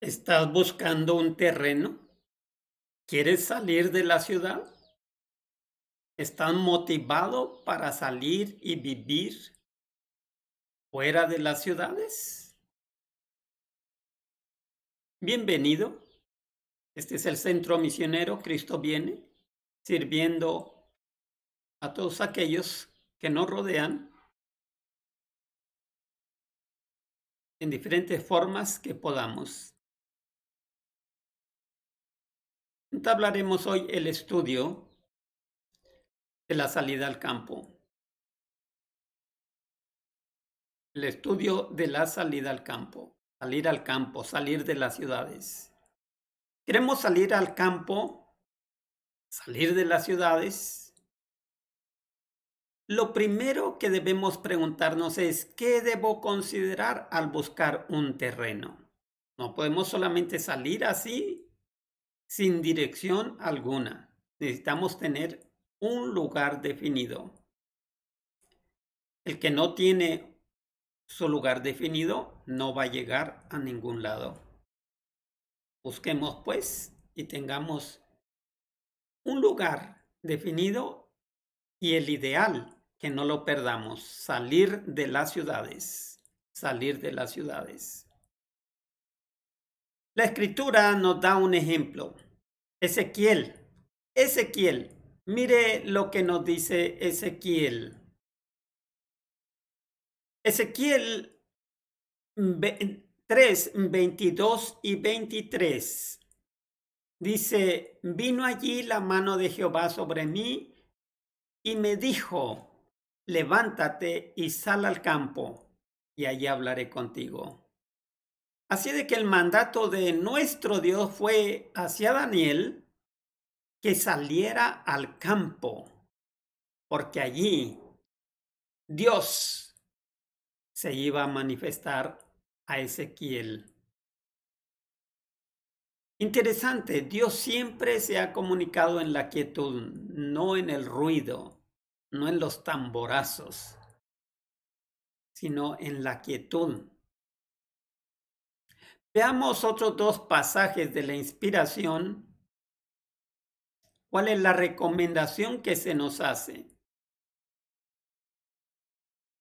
¿Estás buscando un terreno? ¿Quieres salir de la ciudad? ¿Estás motivado para salir y vivir fuera de las ciudades? Bienvenido. Este es el Centro Misionero Cristo Viene, sirviendo a todos aquellos que nos rodean en diferentes formas que podamos. Entablaremos hoy el estudio de la salida al campo. El estudio de la salida al campo. Salir al campo, salir de las ciudades. Queremos salir al campo, salir de las ciudades. Lo primero que debemos preguntarnos es, ¿qué debo considerar al buscar un terreno? No podemos solamente salir así, sin dirección alguna. Necesitamos tener un lugar definido. El que no tiene su lugar definido no va a llegar a ningún lado. Busquemos pues y tengamos un lugar definido y el ideal, que no lo perdamos, salir de las ciudades, salir de las ciudades. La escritura nos da un ejemplo. Ezequiel, mire lo que nos dice Ezequiel. Ezequiel 3, 22 y 23. Dice, vino allí la mano de Jehová sobre mí y me dijo, levántate y sal al campo, y allí hablaré contigo. Así de que el mandato de nuestro Dios fue hacia Daniel que saliera al campo, porque allí Dios se iba a manifestar a Ezequiel. Interesante, Dios siempre se ha comunicado en la quietud, no en el ruido, no en los tamborazos, sino en la quietud. Veamos otros dos pasajes de la inspiración. ¿Cuál es la recomendación que se nos hace?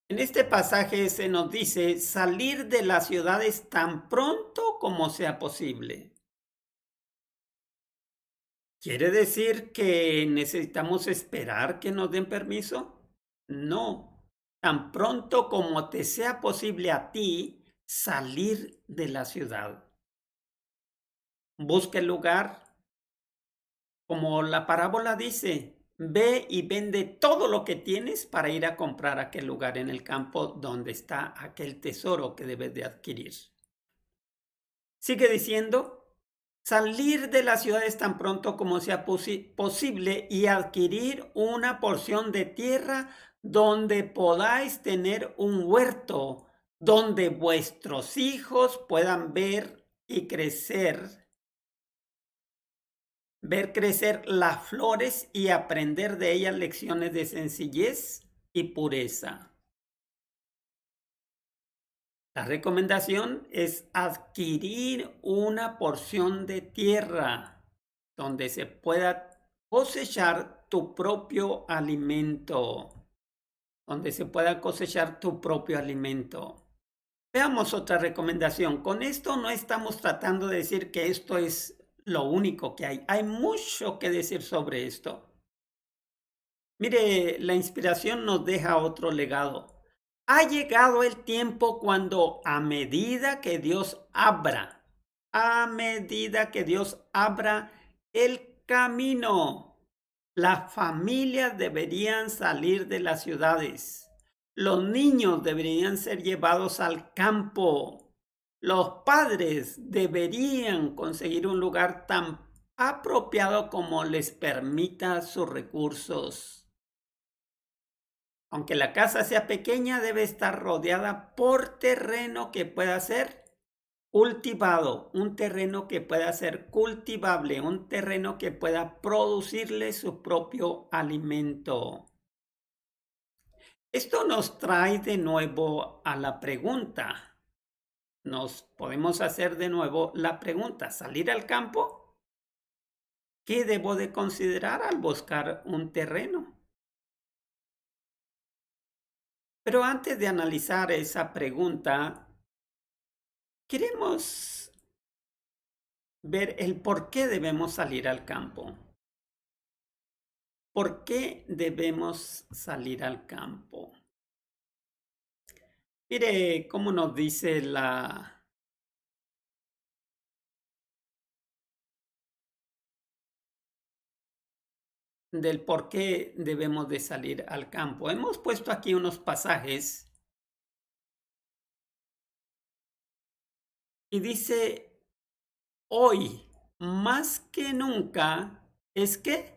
En este pasaje se nos dice salir de las ciudades tan pronto como sea posible. ¿Quiere decir que necesitamos esperar que nos den permiso? No, tan pronto como te sea posible a ti salir de la ciudad. Busca el lugar, como la parábola dice, ve y vende todo lo que tienes para ir a comprar aquel lugar en el campo donde está aquel tesoro que debes de adquirir. Sigue diciendo, salir de las ciudades tan pronto como sea posible y adquirir una porción de tierra donde podáis tener un huerto, donde vuestros hijos puedan ver crecer las flores y aprender de ellas lecciones de sencillez y pureza. La recomendación es adquirir una porción de tierra donde se pueda cosechar tu propio alimento. Donde se pueda cosechar tu propio alimento. Veamos otra recomendación. Con esto no estamos tratando de decir que esto es lo único que hay. Hay mucho que decir sobre esto. Mire, la inspiración nos deja otro legado. Ha llegado el tiempo cuando a medida que Dios abra el camino, las familias deberían salir de las ciudades. Los niños deberían ser llevados al campo. Los padres deberían conseguir un lugar tan apropiado como les permita sus recursos. Aunque la casa sea pequeña, debe estar rodeada por terreno que pueda ser cultivado, un terreno que pueda ser cultivable, un terreno que pueda producirle su propio alimento. Esto nos trae de nuevo a la pregunta, nos podemos hacer de nuevo la pregunta, ¿salir al campo? ¿Qué debo de considerar al buscar un terreno? Pero antes de analizar esa pregunta, queremos ver el por qué debemos salir al campo. ¿Por qué debemos salir al campo? Mire cómo nos dice del por qué debemos de salir al campo. Hemos puesto aquí unos pasajes y dice, hoy más que nunca, es que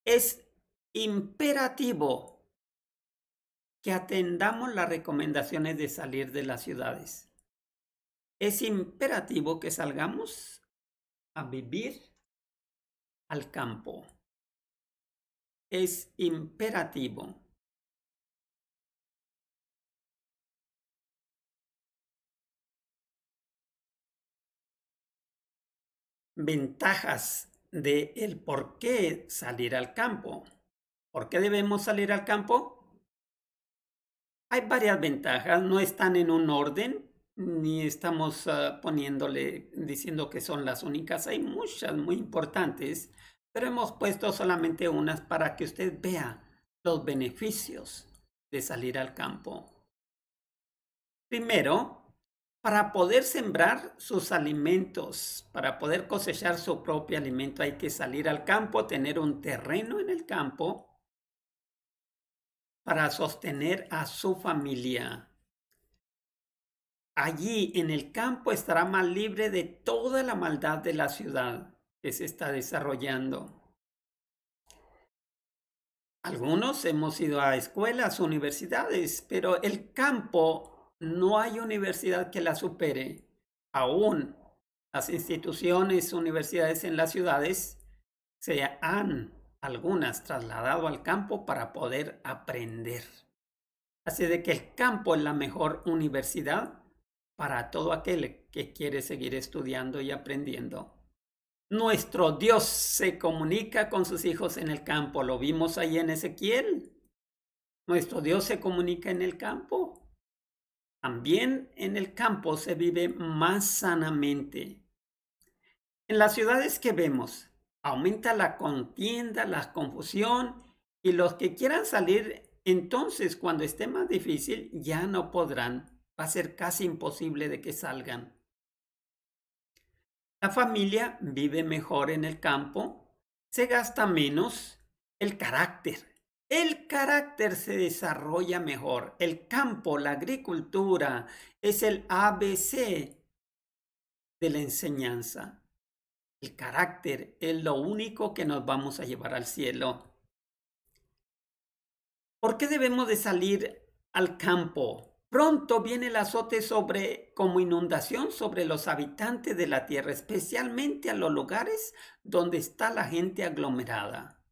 es imperativo que atendamos las recomendaciones de salir de las ciudades. Es imperativo que salgamos a vivir al campo. Es imperativo. Ventajas de el por qué salir al campo. ¿Por qué debemos salir al campo? Hay varias ventajas, no están en un orden, ni estamos diciendo que son las únicas. Hay muchas muy importantes, pero hemos puesto solamente unas para que usted vea los beneficios de salir al campo. Primero, para poder sembrar sus alimentos, para poder cosechar su propio alimento, hay que salir al campo, tener un terreno en el campo para sostener a su familia. Allí en el campo estará más libre de toda la maldad de la ciudad que se está desarrollando. Algunos hemos ido a escuelas, universidades, pero el campo no hay universidad que la supere. Aún las instituciones, universidades en las ciudades se han algunas trasladado al campo para poder aprender. Así de que el campo es la mejor universidad para todo aquel que quiere seguir estudiando y aprendiendo. Nuestro Dios se comunica con sus hijos en el campo. Lo vimos ahí en Ezequiel. Nuestro Dios se comunica en el campo. También en el campo se vive más sanamente. En las ciudades que vemos, aumenta la contienda, la confusión y los que quieran salir entonces cuando esté más difícil ya no podrán. Va a ser casi imposible de que salgan. La familia vive mejor en el campo, se gasta menos, el carácter se desarrolla mejor. El campo, la agricultura, es el ABC de la enseñanza. El carácter es lo único que nos vamos a llevar al cielo. ¿Por qué debemos de salir al campo? Pronto viene el azote como inundación sobre los habitantes de la tierra, especialmente a los lugares donde está la gente aglomerada.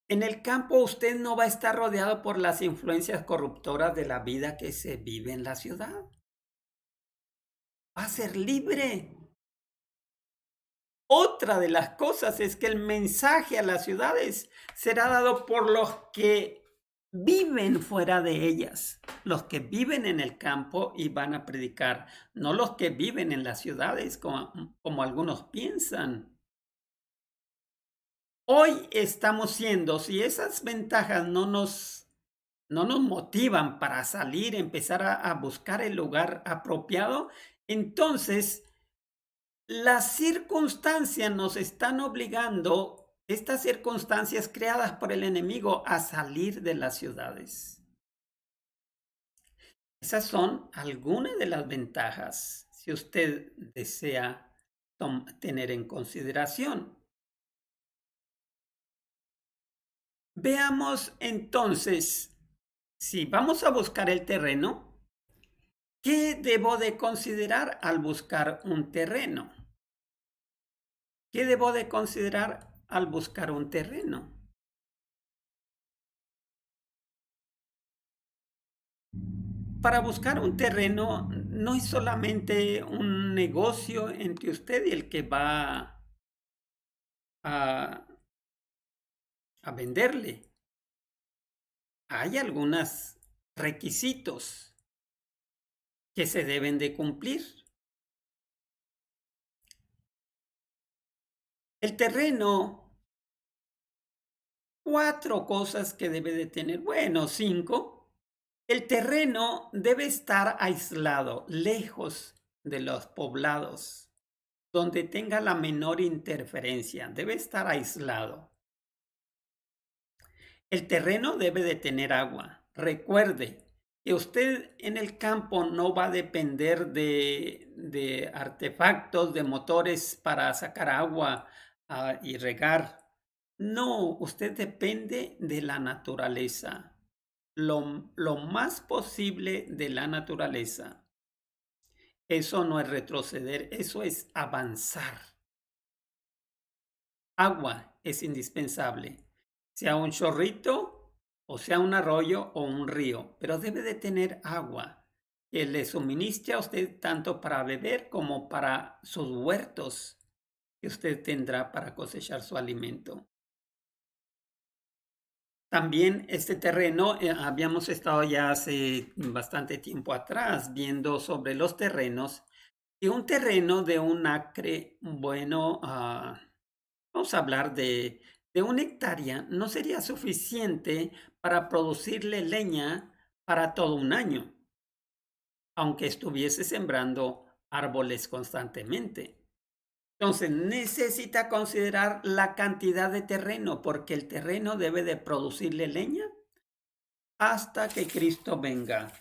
En el campo usted no va a estar rodeado por las influencias corruptoras de la vida que se vive en la ciudad. Va a ser libre. Otra de las cosas es que el mensaje a las ciudades será dado por los que viven fuera de ellas, los que viven en el campo y van a predicar, no los que viven en las ciudades como algunos piensan. Hoy estamos siendo, si esas ventajas no nos motivan para salir, empezar a buscar el lugar apropiado, entonces las circunstancias nos están obligando, estas circunstancias creadas por el enemigo, a salir de las ciudades. Esas son algunas de las ventajas, si usted desea tener en consideración. Veamos entonces, si vamos a buscar el terreno, ¿qué debo de considerar al buscar un terreno? ¿Qué debo de considerar al buscar un terreno? para buscar un terreno no es solamente un negocio entre usted y el que va a, a venderle. Hay algunos requisitos que se deben de cumplir. El terreno, 4 cosas que debe de tener, bueno, 5. El terreno debe estar aislado, lejos de los poblados, donde tenga la menor interferencia, debe estar aislado. El terreno debe de tener agua. Recuerde que usted en el campo no va a depender de artefactos, de motores para sacar agua y regar. No, usted depende de la naturaleza. Lo más posible de la naturaleza. Eso no es retroceder, eso es avanzar. Agua es indispensable, sea un chorrito o sea un arroyo o un río, pero debe de tener agua que le suministre a usted tanto para beber como para sus huertos que usted tendrá para cosechar su alimento. También este terreno, habíamos estado ya hace bastante tiempo atrás viendo sobre los terrenos y un terreno de un acre, bueno, vamos a hablar de 1 hectárea, no sería suficiente para producirle leña para todo un año, aunque estuviese sembrando árboles constantemente. Entonces necesita considerar la cantidad de terreno, porque el terreno debe de producirle leña hasta que Cristo venga.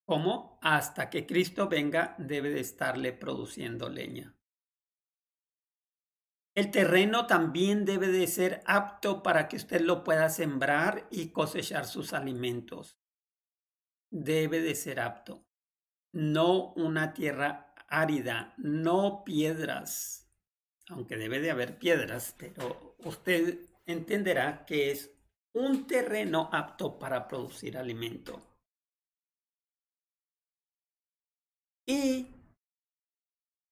¿Cómo? Hasta que Cristo venga debe de estarle produciendo leña. El terreno también debe de ser apto para que usted lo pueda sembrar y cosechar sus alimentos. Debe de ser apto. No una tierra árida, no piedras, aunque debe de haber piedras, pero usted entenderá que es un terreno apto para producir alimento. Y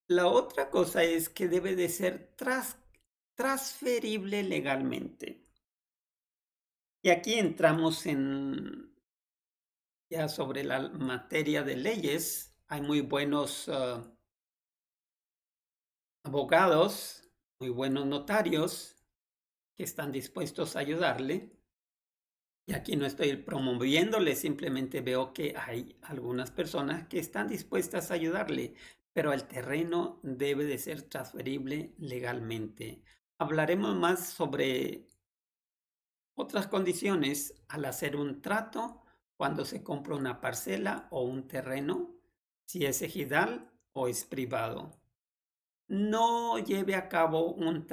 la otra cosa es que debe de ser transferible legalmente. Y aquí entramos ya sobre la materia de leyes. Hay muy buenos abogados, muy buenos notarios que están dispuestos a ayudarle. Y aquí no estoy promoviéndole, simplemente veo que hay algunas personas que están dispuestas a ayudarle, pero el terreno debe de ser transferible legalmente. Hablaremos más sobre otras condiciones al hacer un trato cuando se compra una parcela o un terreno, si es ejidal o es privado. No lleve a cabo un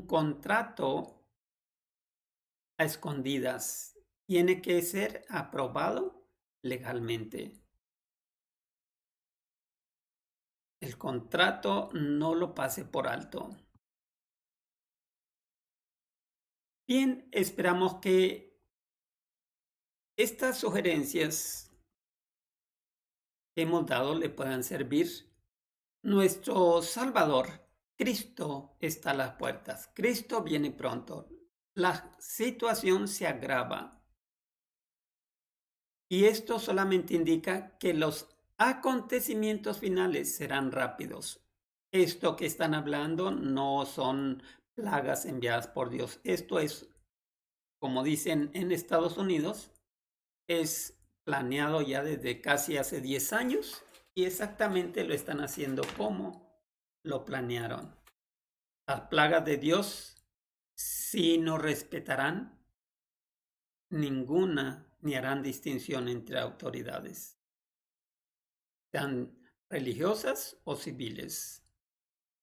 contrato a escondidas. Tiene que ser aprobado legalmente. El contrato no lo pase por alto. Bien, esperamos que estas sugerencias que hemos dado le puedan servir. Nuestro Salvador, Cristo, está a las puertas. Cristo viene pronto. La situación se agrava. Y esto solamente indica que los acontecimientos finales serán rápidos. Esto que están hablando no son plagas enviadas por Dios. Esto es, como dicen en Estados Unidos, es planeado ya desde casi hace 10 años y exactamente lo están haciendo como lo planearon. Las plagas de Dios, si no respetarán ninguna ni harán distinción entre autoridades, sean religiosas o civiles.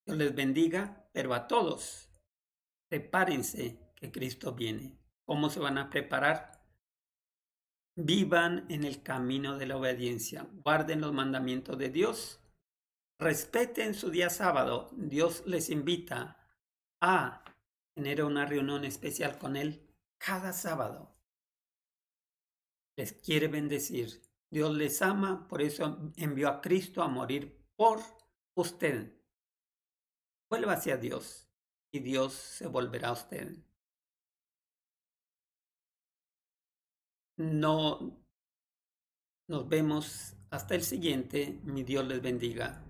Dios les bendiga, pero a todos, prepárense que Cristo viene. ¿Cómo se van a preparar? Vivan en el camino de la obediencia, guarden los mandamientos de Dios, respeten su día sábado. Dios les invita a tener una reunión especial con Él cada sábado. les quiere bendecir. Dios les ama, por eso envió a Cristo a morir por usted. Vuelva hacia Dios y Dios se volverá a usted. No nos vemos hasta el siguiente. Mi Dios les bendiga.